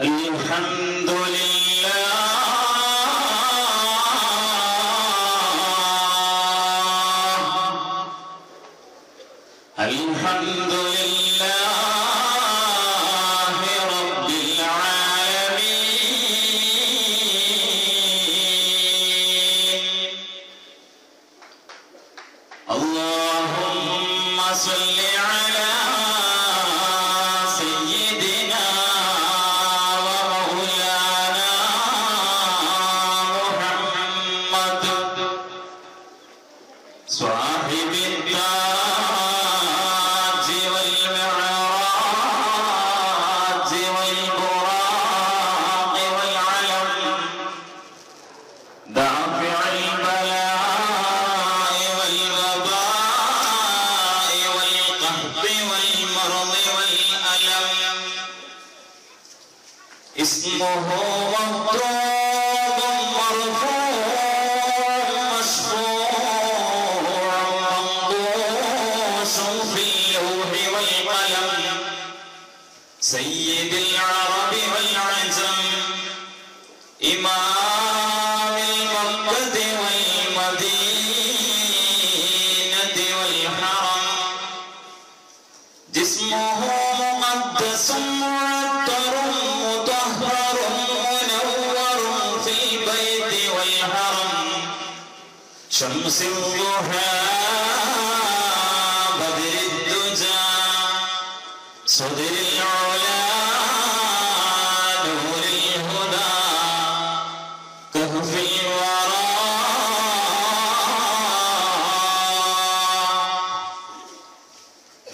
الحمد لله الحمد لله رب العالمين اللهم صل على سيدنا ومولانا محمد صاحب التاج والمعراج والبراق والعلم دافع البلاء والوباء والقحط والمرض والألم اسمه مطلوب مرفوع مشفوع منقوش في اللوح والقلم سيد العرب والعجم إمام المكة والمدينة والحرم جسمه مقدس معطر مطهر منور في البيت والحرم شمس الضحى بدر الدجى صدر العلا نور الهدى كهف الورى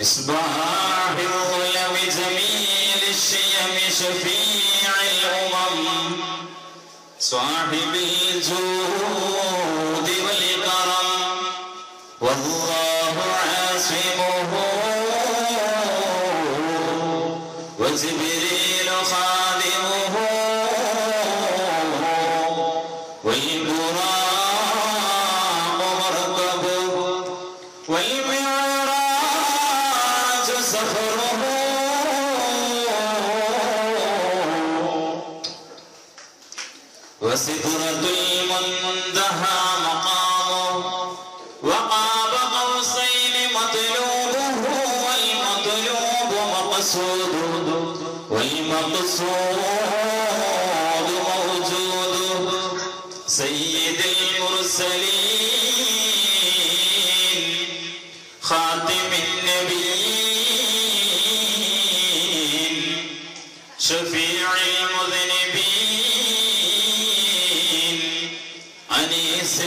مصباح الظلم جميل الشيم شفيع الأمم صاحب الجود والكرم والله عاصمه وجبريل خادمه والبراق مركبه والمعراج سفره وسدرة المنتهى مقامه وقاب قوسين مطلوبه والمطلوب مقصوده والمقصود موجوده سيد المرسلين خاتم النبيين شفيع المذنبين أنيس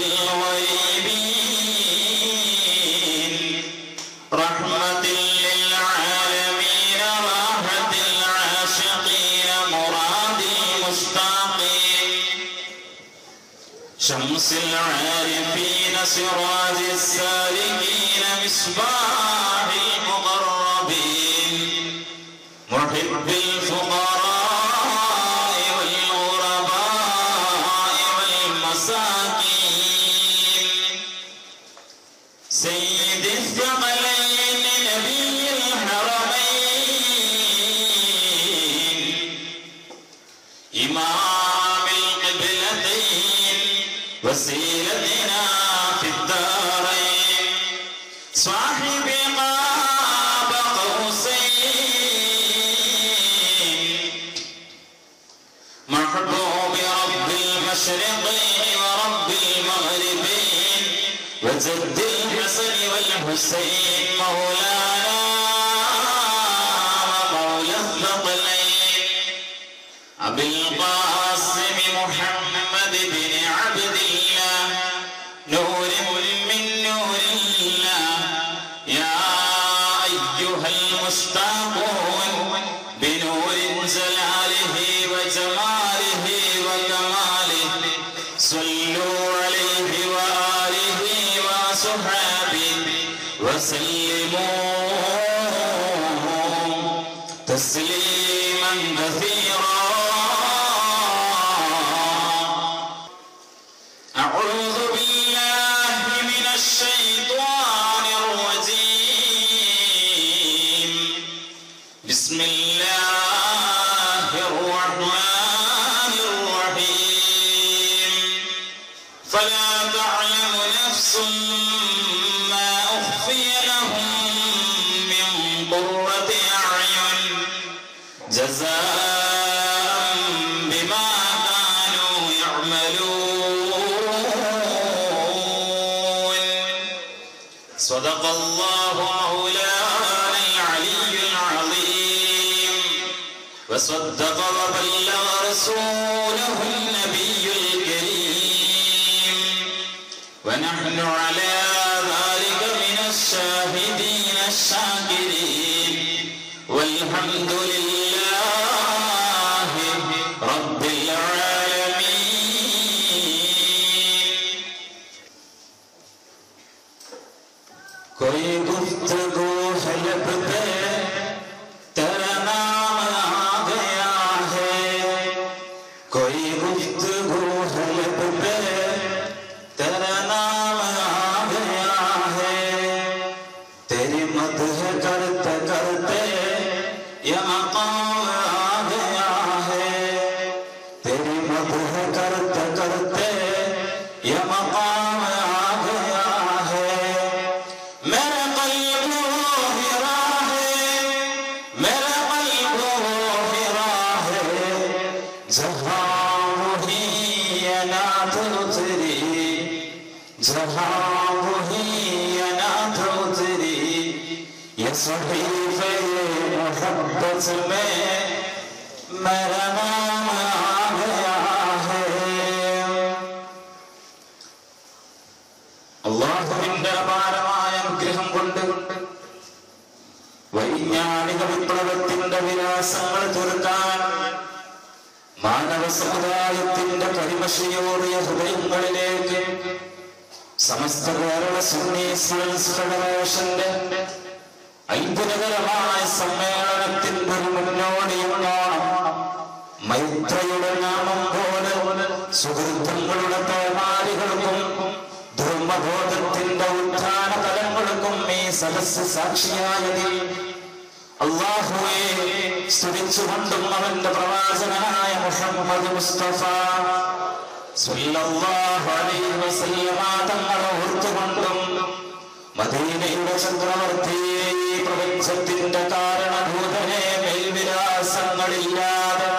الغريبين رحمة للعالمين راحة العاشقين مراد المشتاقين شمس العارفين سراج السالكين مصباح المقربين محب الفقراء والغرباء والمساكين سيد الثقلين نبي الحرمين إمام القبلتين وسيلتنا في الدارين صاحب قاب قوسين محبوب رب المشرقين ورب المغربين وجد الحسن والحسين مولانا ومولى الثقلين أبي القاسم محمد بن عبد الله نور من نور الله يا أيها المشتاقون بنور جلاله وجماله وكماله صلوا عليه وآله وصحبه وسلموا تسليما كثيرا أعوذ بالله من الشيطان الرجيم بسم الله الرحمن جزاء بما كانوا يعملون. صدق الله مولانا العلي العظيم وصدق وبلغ رسوله النبي الكريم ونحن على ذلك من الشاهدين الشاكرين والحمد لله رب العالمين. कोई गुफ्तगू हलब पे तेरा नाम आ गया है, कोई गुफ्तगू हलब पे तेरा नाम आ गया है, तेरी मदह करते करते ये मकाम आ गया है, तेरी मदह करते करते ये मकाम आ गया है। मेरे क़ल्ब वो हिरा है, मेरे क़ल्ब वो हिरा है, जहाँ वही अनाथ उतरी, जहाँ वही अनाथ उतरी, ये सहीफ़े मोहब्बत में मेरा नाम आ गया है. അല്ലാഹുവിന്റെ അപാരമായ അനുഗ്രഹം കൊണ്ട് വൈജ്ഞാനിക വിപ്ലവത്തിന്റെ വിലാസങ്ങൾ തീർക്കാൻ മാനവ സമുദായത്തിന്റെ കരിമഷിയോറിയ ഹൃദയങ്ങളിലേക്ക് സമസ്ത കേരള സുന്നി സ്റ്റുഡൻസ് ഫെഡറേഷന്റെ അത്ഭുതകരമായ സമ്മേളനത്തിന്റെ ഒരു മുന്നോടിയുള്ളോണം മൈത്രയുടെ നാമം പോലെ സുഹൃത്തുക്കളുടെ പേമാരികൾക്കും ധർമ്മബോധത്തിന്റെ ഉത്ഥാന തലങ്ങൾക്കും ഈ സദസ്സ് സാക്ഷിയായതിൽ അല്ലാഹുവേ സ്തുതിച്ചുകൊണ്ടും അവന്റെ പ്രവാചകനായ മുഹമ്മദ് മുസ്തഫ സ്വല്ലല്ലാഹു അലൈഹി വസല്ലമ തങ്ങളെ ഓർത്തുകൊണ്ടും മദീനയുടെ ചക്രവർത്തിയെ ഈ പ്രപഞ്ചത്തിന്റെ കാരണഭൂതനെ മേൽവിലാസങ്ങളില്ലാതെ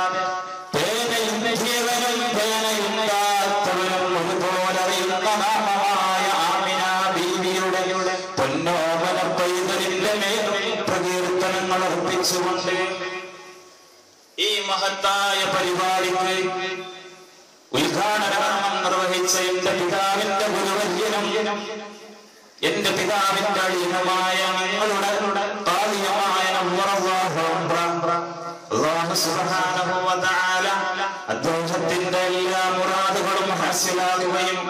പേനയും ജീവനും പേനയുണ്ടാത്തവനും ഒരുപോലെ അറിയുന്ന നാമമായ ആമിന ബീവിയുടെ പൊന്നോമന പൈതലിന്റെ മേലും പ്രകീർത്തനങ്ങൾ അർപ്പിച്ചുകൊണ്ട് ഈ മഹത്തായ പരിപാടിക്ക് ഉദ്ഘാടനം നിർവഹിച്ച എന്റെ പിതാവിന്റെ ഗുരുവര്യനും എന്റെ പിതാവിന്റെ അടിയനുമായ നിങ്ങളുടെ താലിയമായ അല്ലാഹു സുബ്ഹാനഹു വ തആല അദ്ദേഹത്തിന്റെ എല്ലാ മുറാദുകളും ഹാസിലാകുകയും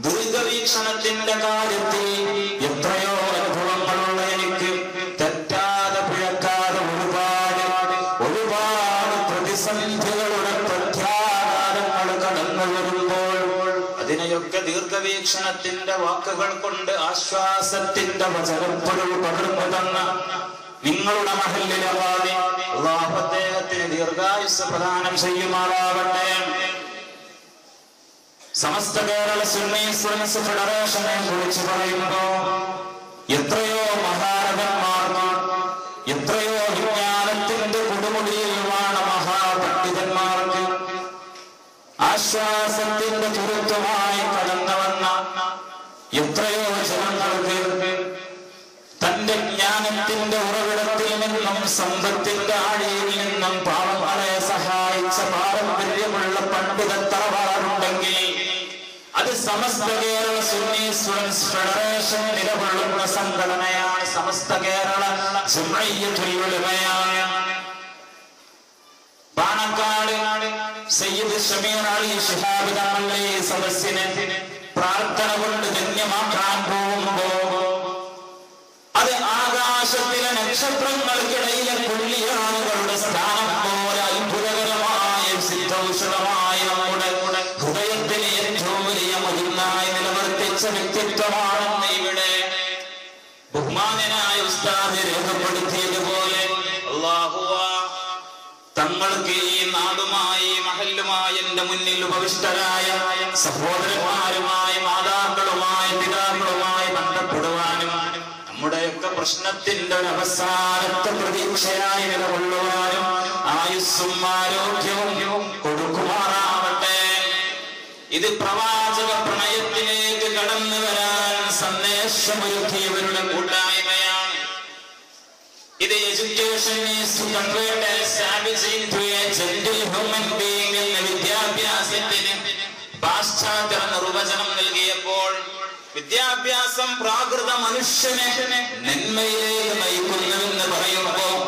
ദീർഘവീക്ഷണത്തിന്റെ കാര്യത്തിൽ എത്രയോ അനുഭവങ്ങളുള്ള എനിക്ക് തെറ്റാതെ പിഴക്കാതെ ഒരുപാട് പ്രതിസന്ധികളുടെ പ്രത്യാഘാതങ്ങൾ കടന്നു വരുമ്പോൾ അതിനെയൊക്കെ ദീർഘവീക്ഷണത്തിന്റെ വാക്കുകൾ കൊണ്ട് ആശ്വാസത്തിന്റെ വചനപ്പൊരുൾ പകർന്നു തന്ന നിങ്ങളുടെ മഹല്ലിലെ വാദി അല്ലാഹു അദ്ദേഹത്തിന് ദീർഘായുസ്സ് പ്രദാനം ചെയ്യുമാറാവട്ടെ. സമസ്ത കേരള സുന്നി സ്റ്റുഡൻസ് ഫെഡറേഷനെ കുറിച്ച് പറയുമ്പോൾ എത്രയോ മഹാരഥന്മാർക്ക്, എത്രയോ വിജ്ഞാനത്തിന്റെ കൊടുമുടിയിൽ വാണ മഹാപണ്ഡിതന്മാർക്ക് ആശ്വാസത്തിന്റെ തുരുത്വമായി കടന്നു വന്ന എത്രയോ ജനങ്ങൾക്ക് തന്റെ ജ്ഞാനത്തിന്റെ ഉറവിടത്തിൽ നിന്നും സമ്പത്തിന്റെ ആഴിയിൽ നിന്നും പാവങ്ങളെ സഹായിച്ച പാരമ്പര്യമുള്ള പണ്ഡിത തറവാടുണ്ടെങ്കിൽ അത് സമസ്ത കേരള സുന്നി സ്റ്റുഡൻസ് ഫെഡറേഷൻ നിലകൊള്ളുന്ന സംഘടനയാണ്. സമസ്ത കേരള ജംഇയ്യത്തുൽ ഉലമയാണ്. പാണക്കാട് സയ്യിദ് ഷമീർ അലി ശിഹാബ് തങ്ങളുടെ ഈ സദസ്സിനെ പ്രാർത്ഥന കൊണ്ട് ധന്യമാക്കാൻ പോകുമ്പോ അത് ആകാശത്തിലെ നക്ഷത്രങ്ങൾക്കിടയിലെ പുള്ളിയാളുകളുടെ സ്ഥാനം പോലെ അത്ഭുതകരമായ സിദ്ധൌഷധമായ നമ്മുടെ ഹൃദയത്തിന് ഏറ്റവും വലിയ മഹിമയായി നിലനിർത്തിച്ച വ്യക്തിത്വമാണെന്ന് ഇവിടെ ബഹുമാന്യനായ ഉസ്താദ് രേഖപ്പെടുത്തിയതുപോലെ അല്ലാഹുവ തങ്ങൾക്ക് ഈ നാടുമായി മഹല്ലുമായി എന്റെ മുന്നിൽ ഉപവിഷ്ടരായ സഹോദരന്മാരുമായി മാതാക്കളുമായി പിതാക്കളുമായി ബന്ധപ്പെടുവാനും നമ്മുടെയൊക്കെ പ്രശ്നത്തിന്റെ ഒരു അവസാനത്തെ പ്രതീക്ഷയായി നിലകൊള്ളുവാനും ആ ആയുസ്സും ആരോഗ്യവും കൊടുക്കുമാറാവട്ടെ. ഇത് പ്രവാചക പ്രണയത്തിലേക്ക് കടന്നു വരാൻ സന്ദേശമൊരുക്കിയവരുടെ കൂട്ടായ്മയാണ്. ഇത് education is to convert a savage into a gentle human being എന്ന വിദ്യാഭ്യാസത്തിന് പാശ്ചാത്യ നിർവചനം നൽകിയപ്പോൾ വിദ്യാഭ്യാസം പ്രാകൃത മനുഷ്യനെ നന്മയിലേക്ക് നയിക്കുന്നുവെന്ന് പറയുമ്പോൾ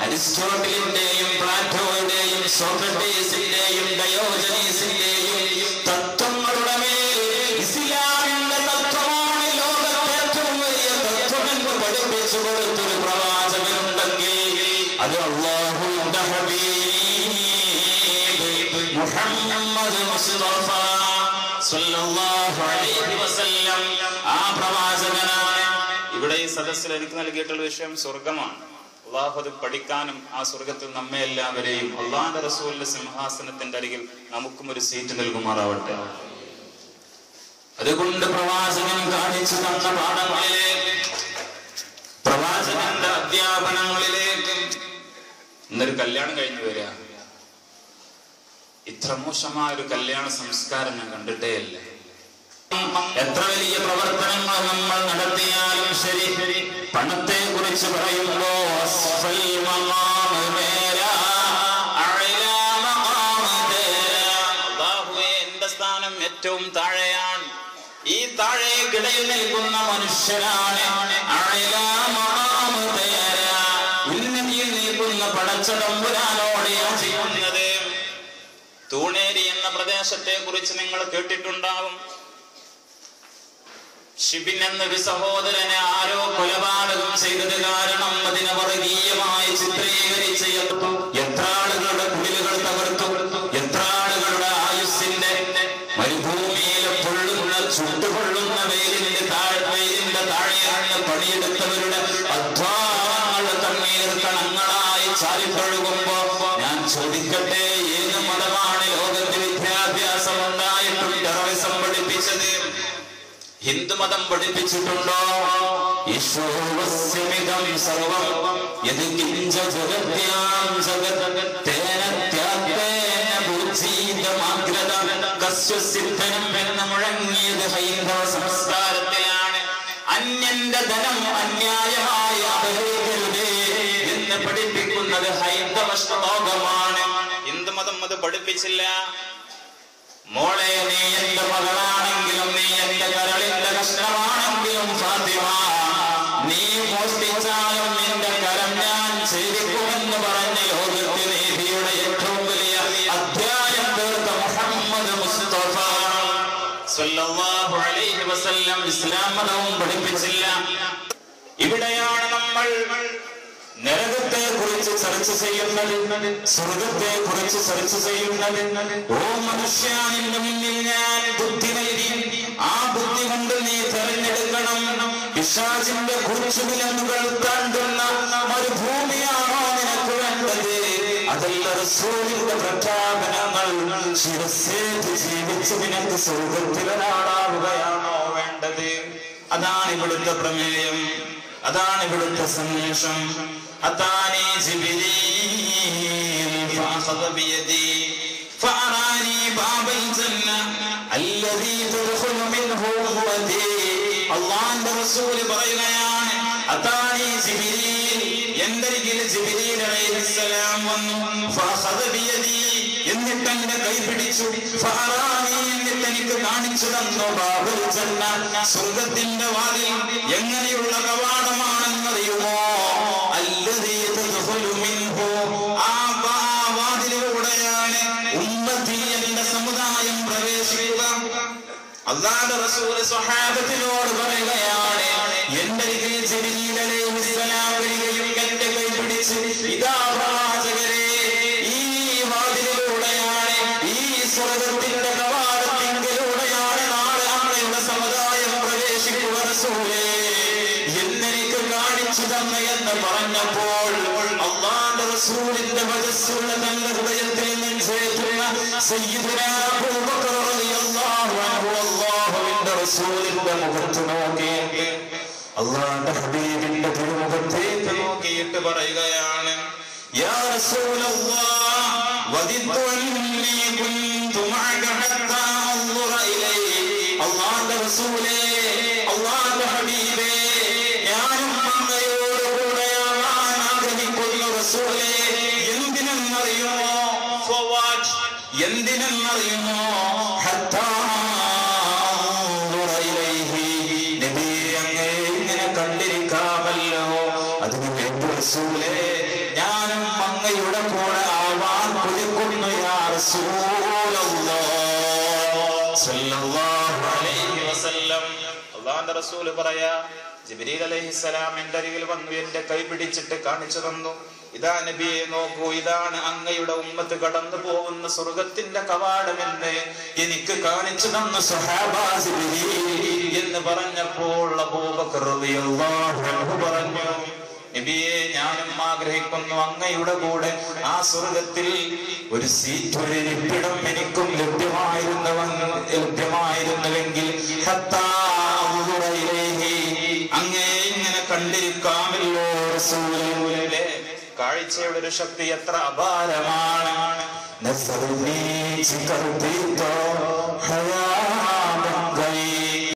അരിസ്റ്റോട്ടലിന്റെയും പ്ലാറ്റോയുടെയും സോക്രട്ടീസിന്റെയും ഡയോജനീസിന്റെയും തത്വങ്ങളുടെ മേൽ ഇസ്ലാമിന്റെ തത്വമാണ് ലോകത്തെ ഏറ്റവും വലിയ തത്വമെന്ന് പഠിപ്പിച്ചു കൊടുത്തൊരു പ്രവാചകനുണ്ടെങ്കിൽ അത് അല്ലാഹുവിന്റെ ഹബീബ് മുഹമ്മദ് മുസ്തഫ സല്ലല്ലാഹു അലൈഹി വസല്ലം ആ പ്രവാചകനാണ്. ഇവിടെ ഈ സദസ്സിൽ എനിക്ക് നൽകിയിട്ടുള്ള വിഷയം സ്വർഗമാണ്. അള്ളാഹു അത് പഠിക്കാനും ആ സ്വർഗത്തിൽ നമ്മെ എല്ലാവരെയും അള്ളാഹുവിന്റെ റസൂലിന്റെ സിംഹാസനത്തിന്റെ അരികിൽ നമുക്കും ഒരു സീറ്റ് നൽകുമാറാവട്ടെ. അതുകൊണ്ട് പ്രവാചകൻ കാണിച്ചു തന്ന പാഠങ്ങളിലേക്ക്, പ്രവാചകന്റെ അധ്യാപനങ്ങളിലേക്ക്. ഇന്നൊരു കല്യാണം കഴിഞ്ഞു വരിക, ഇത്ര മോശമായ ഒരു കല്യാണ സംസ്കാരം ഞാൻ കണ്ടിട്ടേയല്ല. എത്ര വലിയ പ്രവർത്തനങ്ങൾ നമ്മൾ നടത്തിയാലും ശരി, പണത്തെ കുറിച്ച് പറയുമ്പോ എന്റെ സ്ഥാനം ഏറ്റവും താഴെയാണ്. ഈ താഴേക്കിടയിൽ നിൽക്കുന്ന മനുഷ്യരാണ് ഉന്നതിയിൽ നിൽക്കുന്ന പടച്ചതമ്പുരാനോട് യാചിക്കുന്നത്. തൂണേരി എന്ന പ്രദേശത്തെ കുറിച്ച് നിങ്ങൾ കേട്ടിട്ടുണ്ടാവും. ഷിബിൻ എന്നൊരു സഹോദരനെ ആരോ കൊലപാതകം ചെയ്തത് കാരണം അതിനെ വർഗീയമായി ചിത്രീകരിച്ച് എത്ര ആളുകളുടെ കുടിലുകൾ തകർത്തു, എത്ര ആളുകളുടെ ആയുസ്സിന്റെ മരുഭൂമിയിലെ പൊള്ളുന്ന ചുട്ടുകൊള്ളുന്ന വെയിലിന്റെ താഴെയാണ് പണിയെടുത്തവരുടെ അധ്വാനങ്ങളുടെ തണ്ണീർ കണങ്ങളായി ചാരിപ്പൊഴുകുമ്പോ ഞാൻ ചോദിക്കട്ടെ, ഏത് മതമാണ് ലോകത്ത് വിദ്യാഭ്യാസം ഉണ്ടായിട്ടും ടെററിസം പഠിപ്പിച്ചത്? ഹിന്ദുമതം പഠിപ്പിച്ചിട്ടുണ്ടോ? എന്ന് മുഴങ്ങിയത് ഹൈന്ദവ സംസ്കാരത്തിലാണ്. അന്യന്റെ ധനം അന്യായമായി അപഹരിക്കരുതേ എന്ന് പഠിപ്പിക്കുന്നത് ഹൈന്ദവ ശ്ലോകമാണ്. ഹിന്ദുമതം അത് പഠിപ്പിച്ചില്ല. മോളെ, നീ എന്റെ മകളാണെങ്കിലും നീ എന്റെ കരളിന്റെ കഷ്ണമാണെങ്കിലും ഫാത്തിമ, നീ മോഷ്ടിച്ചാലും നിന്റെ കരം ഞാൻ ചെയ്തിക്കുമെന്ന് പറഞ്ഞ് ലോകത്തെ നീതിയുടെ ഏറ്റവും വലിയ അധ്യായം തീർത്ത മുഹമ്മദ് മുസ്തഫ സല്ലല്ലാഹു അലൈഹി വസല്ലം ഇസ്ലാം മതവും പഠിപ്പിച്ചില്ല. ഇവിടെയാണ് നമ്മൾ നരകത്തെ കുറിച്ച് ചർച്ച ചെയ്യുന്നത്, സ്വർഗത്തെ കുറിച്ച് ചർച്ച ചെയ്യുന്നത്. ഓ മനുഷ്യ, നിന്റെ മുന്നിൽ ഞാൻ ബുദ്ധി നൽകി, ആ ബുദ്ധി കൊണ്ട് നീ തെരഞ്ഞെടുക്കണം. പിശാചിന്റെ കുറിച്ചുവിലങ്ങുകൾ താണ്ടുന്ന മരുഭൂമിയാണോ നിനക്ക് വേണ്ടത്? അതല്ല റസൂലിന്റെ പ്രഖ്യാപനങ്ങൾ ശിരസ്സേറ്റ് ജീവിച്ച് നിനക്ക് സ്വർഗത്തിലൊരാളാവുകയാണോ വേണ്ടത്? അതാണ് ഇവിടുത്തെ പ്രമേയം, അതാണ് ഇവിടുത്തെ സന്ദേശം. അതാനി ജിബ്രീൽ ഫഅഖദ ബിയദി ഫഅറാനി ബാബൽ ജന്ന അല്ലദീ തദ്ഖുലു മിൻഹു ഹുവദി. അല്ലാഹുവിന്റെ റസൂൽ പറയുകയാണ്, അതാനി ജിബ്രീൽ, എന്റെ അരികിൽ ജിബ്രീൽ അലൈഹിസ്സലാം വന്നു. ഫഅഖദ ബിയദി, എന്നിട്ട് എന്നെ കൈ പിടിച്ചു. ഫഅറാനി, എന്നിട്ട് എനിക്ക് കാണിച്ചു തന്നു ബാബൽ ജന്ന, സ്വർഗ്ഗത്തിന്റെ വാതിൽ. എങ്ങനെയുള്ള കവാടമാണെന്നറിയുമോ? അല്ലദീ തദ്ഖുലു മിൻഹു, ആ വാതിലൂടെയാണ് ഉമ്മത്തി, എന്റെ സമുദായം പ്രവേശിക്കുക. അല്ലാഹുവിന്റെ റസൂൽ സ്വഹാബത്തിനോട് പറയുകയാണ്, എന്റെ അരികിൽ ജിബ്രീൽ അലൈഹിസ്സലാം വരികയും എന്റെ കൈ പിടിച്ച്, ഇതാ പ്രവാചകരെ, ഈ വാതിലൂടെയാണ്, ഈ സ്വർഗ്ഗത്തിന്റെ കവാടത്തിലൂടെയാണ് നാളെ അങ്ങയുടെ സമുദായം പ്രവേശിക്കുക റസൂലേ, എന്നെനിക്ക് കാണിച്ചു തന്നെ എന്ന് പറഞ്ഞപ്പോൾ അല്ലാഹുവിന്റെ റസൂലിന്റെ വജസ്സുള്ള തന്റെ ഹൃദയത്തിൽ നെഞ്ചേറ്റുള്ള സയ്യിദുനാ അബൂബക്കർ റളിയല്ലാഹു അൻഹു അല്ലാഹുവിന്റെ റസൂലിന്റെ മുഖത്ത് നോക്കി, അല്ലാഹുവിന്റെ ഹബീബിന്റെ തിരുമുഖത്തേക്ക് നോക്കിയിട്ട് പറയുകയാണ്, യാ റസൂലല്ലാഹ്, വദിത്തു അന്നീ കുന്തു മഅക ഹത്താ അൻദുറ ഇലൈഹി. അല്ലാഹുവിന്റെ റസൂലേ, അല്ലാഹുവിന്റെ ഹബീബേ, ഞാനും അങ്ങയോട് കൂടെയാവാൻ ആഗ്രഹിക്കുന്നു റസൂലേ. എന്തിനെന്നറിയുമോ? For what? എന്തിനെന്നറിയുമോ? ഹത്താ അൻദുറ ഇലൈഹി. നബിയെ, അങ്ങേ ഇങ്ങനെ കണ്ടിരിക്കാമല്ലോ, അതിനു വേണ്ടി റസൂലേ ഞാനും അങ്ങയുടെ കൂടെ ആവാൻ കൊതിക്കുന്നു യാ റസൂലല്ലാഹ് സ്വല്ലല്ലാഹു അലൈഹി വസല്ലം. അല്ലാഹുവിന്റെ റസൂൽ പറയാ, ജിബ്രീൽ അലൈഹിസ്സലാം എന്റെ അരികിൽ വന്നു, എന്റെ കൈ പിടിച്ചിട്ട് കാണിച്ചു തന്നു. ഇതാ നബിയെ, നോക്കൂ, ഇതാണ് അങ്ങയുടെ ഉമ്മത്ത് കടന്നു പോകുന്ന സ്വർഗത്തിന്റെ കവാടമെന്ന് എനിക്ക് കാണിച്ചു തന്നു സ്വഹാബാ ജിബ്രീൽ എന്ന് പറഞ്ഞപ്പോൾ അബൂബക്കർ റളിയല്ലാഹു അൻഹു പറഞ്ഞു, നബിയെ, ഞാനും ആഗ്രഹിക്കുന്നു അങ്ങയുടെ കൂടെ ആ സ്വർഗത്തിൽ ഒരു സീറ്റ്, ഒരു ഇരിപ്പിടം എനിക്കും ലഭ്യമായിരുന്നുവെങ്കിൽ അങ്ങേ ഇങ്ങനെ കണ്ടിരിക്കാമല്ലോ റസൂലേ. കാഴ്ചയുടെ ഒരു ശക്തി എത്ര അപാരമാണ്.